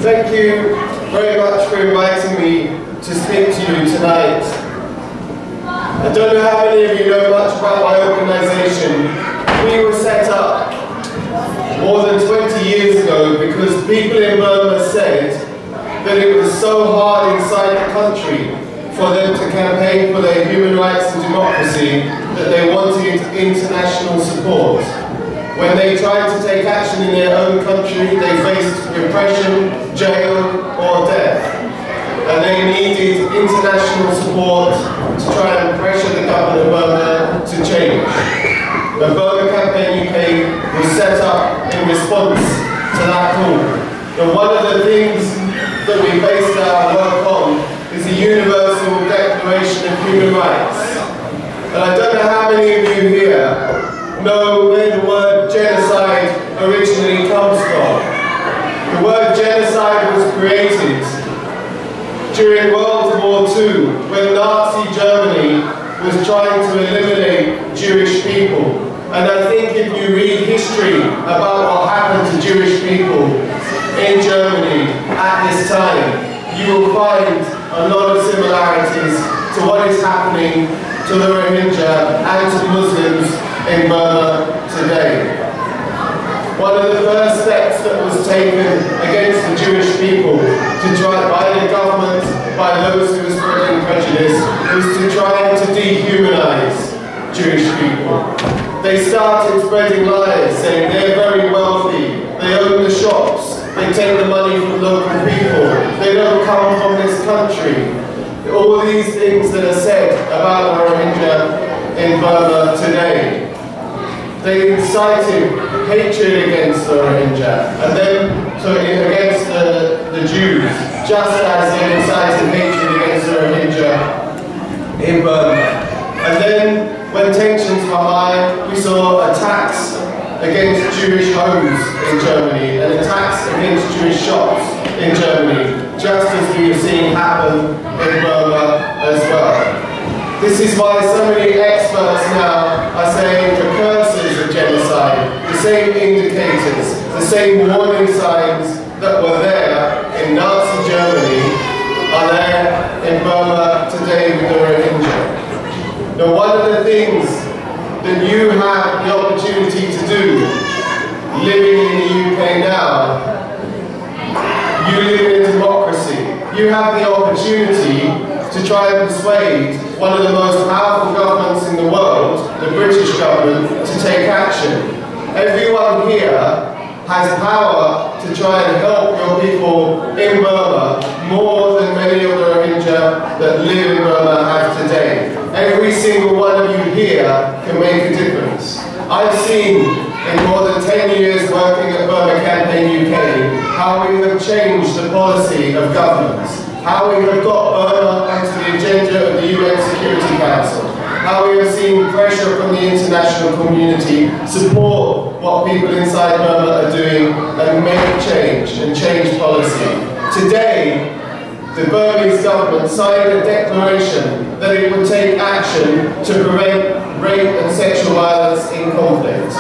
Thank you very much for inviting me to speak to you tonight. I don't know how many of you know much about my organisation. We were set up more than 20 years ago because people in Burma said that it was so hard inside the country for them to campaign for their human rights and democracy that they wanted international support. When they tried to take action in their own country, they faced repression, jail, or death. And they needed international support to try and pressure the government of Burma to change. The Burma Campaign UK was set up in response to that call. And one of the things that we based our work on is the Universal Declaration of Human Rights. And I don't know how many of you here know where the word genocide originally comes from. The word genocide was created during World War II when Nazi Germany was trying to eliminate Jewish people. And I think if you read history about what happened to Jewish people in Germany at this time, you will find a lot of similarities to what is happening to the Rohingya and to Muslims in Burma today. One of the first steps that was taken against the Jewish people by the government, by those who were spreading prejudice, was to try to dehumanize Jewish people. They started spreading lies, saying they're very wealthy, they own the shops, they take the money from local people, they don't come from this country. All these things that are said about the Rohingya in Burma today. They incited hatred against the Rohingya, and then against the Jews, just as they incited hatred against the Rohingya in Burma. And then, when tensions were high, we saw attacks against Jewish homes in Germany and attacks against Jewish shops in Germany, just as we have seen happen in Burma as well. This is why so many experts now are saying precursors of genocide, the same indicators, the same warning signs that were there in Nazi Germany are there in Burma today with the Rohingya. Now, one of the things that you have the opportunity to do, living in the UK now, you live in a democracy. You have the opportunity to try and persuade one of the most powerful governments in the world, the British government, to take action. Everyone here has power to try and help your people in Burma more than many of the Rohingya that live in Burma have today. Every single one of you here can make a difference. I've seen in more than 10 years working at Burma Campaign UK how we have changed the policy of governments, how we have got Burma onto the agenda of the UN Security Council, how we have seen pressure from the international community support what people inside Burma are doing and make change and change policy. Today, the Burmese government signed a declaration that it would take action to prevent rape and sexual violence in conflict.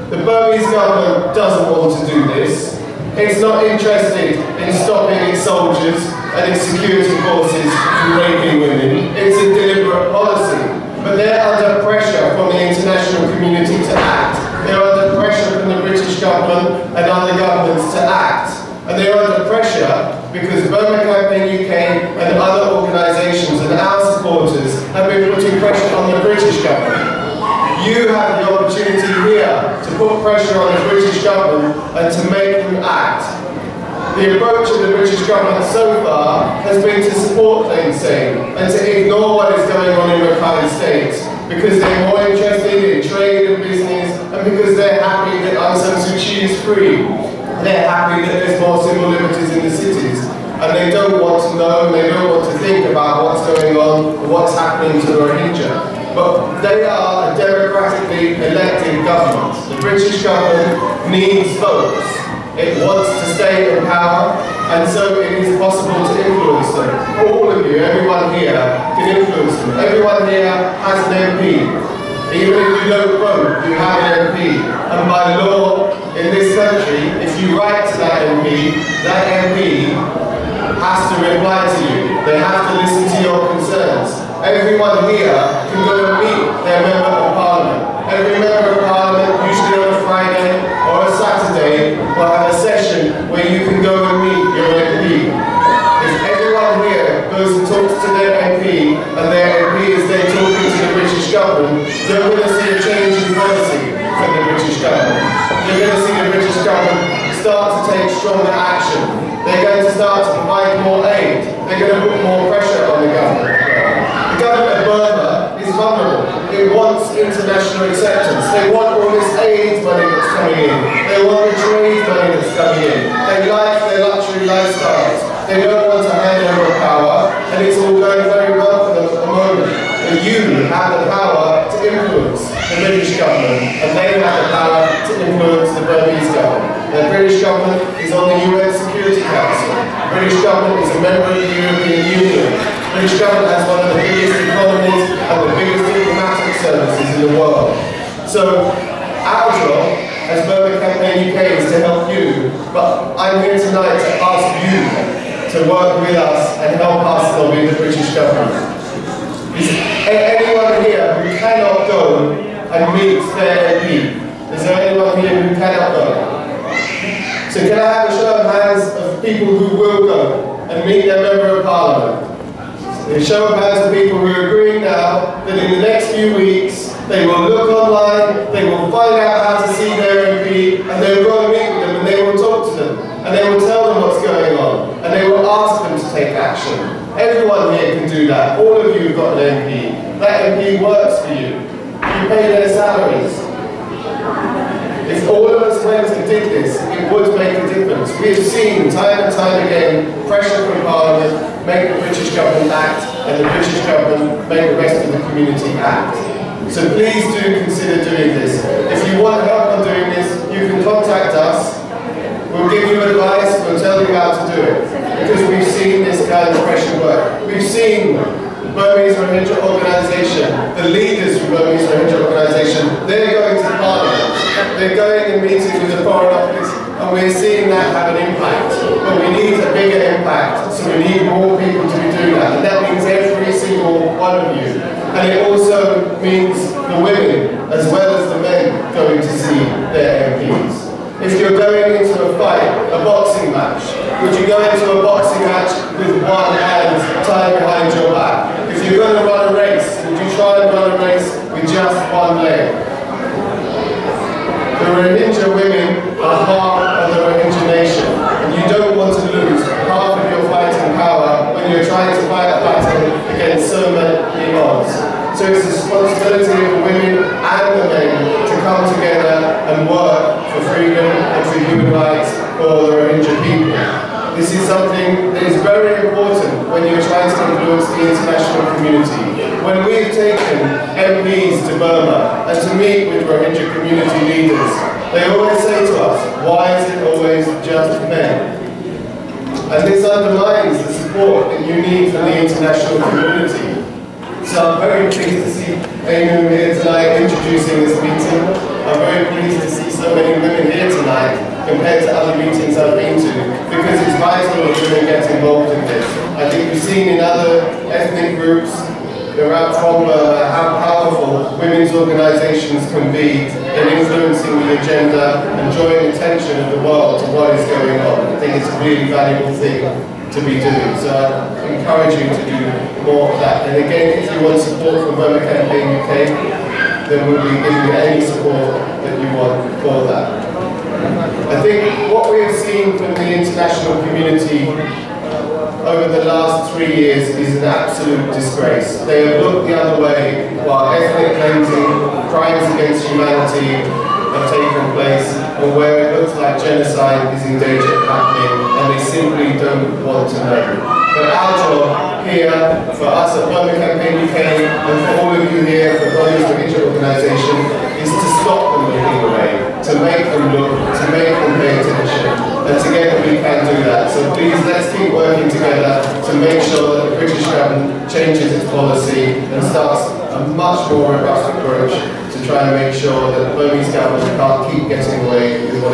The Burmese government doesn't want to do this. It's not interested in stopping its soldiers and its security forces from raping women. It's a deliberate policy. But they're under pressure from the international community to act. They're under pressure from the British government and other governments to act. And they're under pressure because Burma Campaign UK and other organisations and our supporters have been putting pressure on the British government. You have the opportunity here to put pressure on the British government and to make them act. The approach of the British government so far has been to support Plain Sane and to ignore what is going on in Rakhine State because they're more interested in trade and business and because they're happy that Aung San Suu Kyi is free. They're happy that there's more civil liberties in the cities and they don't want to know and they don't want to think about what's going on and what's happening to the Rohingya. But they are a democratically elected government. The British government needs votes. It wants to stay in power, and so it is possible to influence them. All of you, everyone here, can influence them. Everyone here has an MP. Even if you don't vote, you have an MP. And by law, in this country, if you write to that MP that MP has to reply to you. They have to listen to your concerns. Everyone here can go and meet their member of parliament. Every member of parliament, usually on a Friday or a Saturday, will have a session where you can go and meet your MP. If everyone here goes and talks to their MP, and their MP is then talking to the British government, you're going to see a change in policy from the British government. You're going to see the British government start to take stronger action. They're going to start to provide more aid. They're going to put more pressure on the government. The government of Burma is vulnerable. It wants international acceptance. They want all this aid money that's coming in. They want the trade money that's coming in. They like their luxury lifestyles. They don't want to hand over power, and it's all going very well for them at the moment. But you have the power to influence the British government, and they have the power to influence the Burmese government. The British government is on the UN Security Council. The British government is a member of the European Union. The British government has one of the biggest economies and the biggest diplomatic services in the world. So, our job as Burma Campaign UK is to help you, but I'm here tonight to ask you to work with us and help us lobby the British government. Is anyone here who cannot go and meet their MP? Is there anyone here who cannot go? So can I have a show of hands of people who will go and meet their member of parliament? A show of hands of people who are agreeing now that in the next few weeks they will look online, they will find out how to see their MP, and they will go and meet with them, and they will talk to them, and they will tell them what's going on, and they will ask them to take action. Everyone here can do that. All of you have got an MP. That MP works for you. You pay their salaries. If all of us went and did this, it would make a difference. We have seen time and time again pressure from Parliament make the British government act, and the British government make the rest of the community act. So please do consider doing this. If you want help on doing this, you can contact us. We'll give you advice, we'll tell you how to do it. Because we've seen this kind of pressure work. We've seen Burmese Rohingya organisation, the leaders from Burmese Rohingya organisation, they're going to Parliament. They're going and meeting with the Foreign Office, and we're seeing that have an impact. But we need a bigger impact, so we need more people to be doing that. And that means every single one of you. And it also means the women, as well as the men, going to see their MPs. If you're going into a fight, a boxing match, would you go into a boxing match with one hand tied behind your back? If you're going to run a race, would you try and run a race with just one leg? The Rohingya women are half of the Rohingya nation, and you don't want to lose half of your fighting power when you're trying to fight a battle against so many odds. So it's the responsibility of the women and the men to come together and work for freedom and for human rights for the Rohingya people. This is something that is very important when you're trying to influence the international community. When we've taken MPs to Burma and to meet with Rohingya community leaders, they always say to us, why is it always just men? And this undermines the support that you need from the international community. So I'm very pleased to see Amy here tonight introducing this meeting. I'm very pleased to see so many women here tonight compared to other meetings I've been to, because it's vital that women get involved in this. I think we've seen in other ethnic groups around from how powerful women's organisations can be in influencing the agenda and drawing attention of the world to what is going on. I think it's a really valuable thing to be doing. So I encourage you to do more of that. And again, if you want support from Burma Campaign UK, then we'll be giving you any support that you want for that. I think what we have seen from the international community over the last 3 years is an absolute disgrace. They have looked the other way while ethnic cleansing, crimes against humanity have taken place, or where it looks like genocide is in danger of happening, and they simply don't want to know. But our job here, for us at Burma Campaign UK, and for all of you here for Burmese Rohingya organisation, is to stop them looking away, to make them look, to make them pay attention. And together we can do that. So please, let's keep working together to make sure that the British government changes its policy and starts a much more robust approach to try and make sure that the Burmese government can't keep getting away with what